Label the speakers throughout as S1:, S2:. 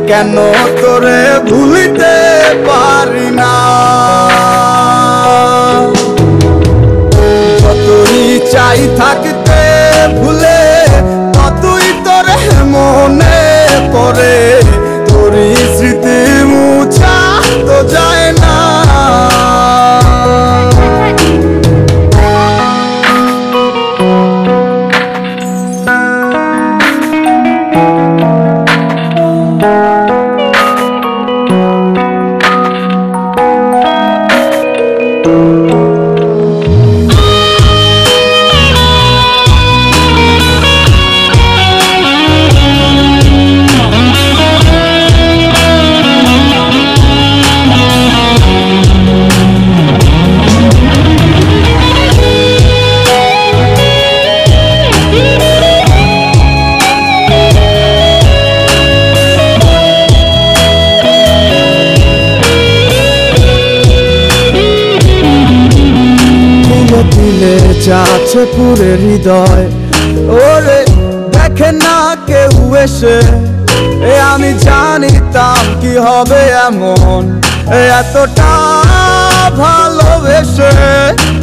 S1: কেন তোরে ভুলিতে পারি না। যতই চাই থাকতে ভুলে ততই তোরে মনে পড়ে, তোরই স্মৃতি মুছা তো যায় না। দিলে যাচ্ছে পুরে হৃদয়, ওরে দেখে না কেউ এসে। আমি জানিতাম কি হবে এমন, এতটা ভালোবেসে।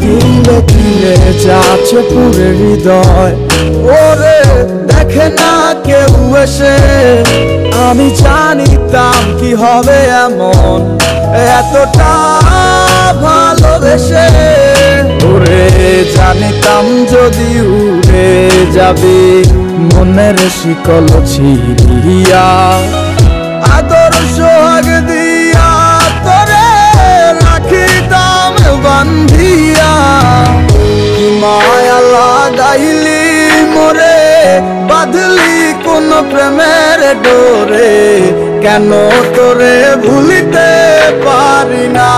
S1: দিলে দিলে যাচ্ছে পুরে হৃদয়, ওরে দেখে না কেউ এসে। আমি জানিতাম কি হবে এমন, এতটা ভালোবেসে। ওরে জানিতাম যদি উড়ে যাবে মনের শিকল ছিড়িয়া, আদর সোহাগ দিয়া তোরে রাখিতাম বান্ধিয়া। কি মায়া লাগাইলি মোরে, বাঁধলি কোন প্রেমের ডোরে, কেন তোরে ভুলিতে পারি না।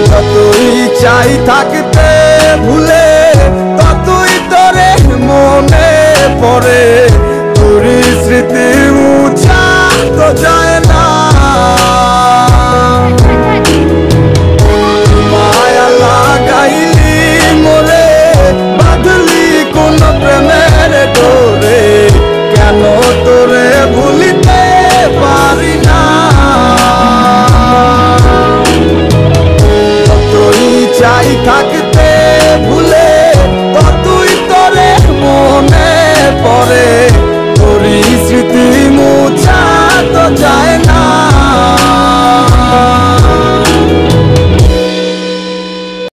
S1: যতই চাই থাকতে ভুলে ততই তোরে মনে পড়ে, তোরই স্মৃতি মুছা তো যায় না।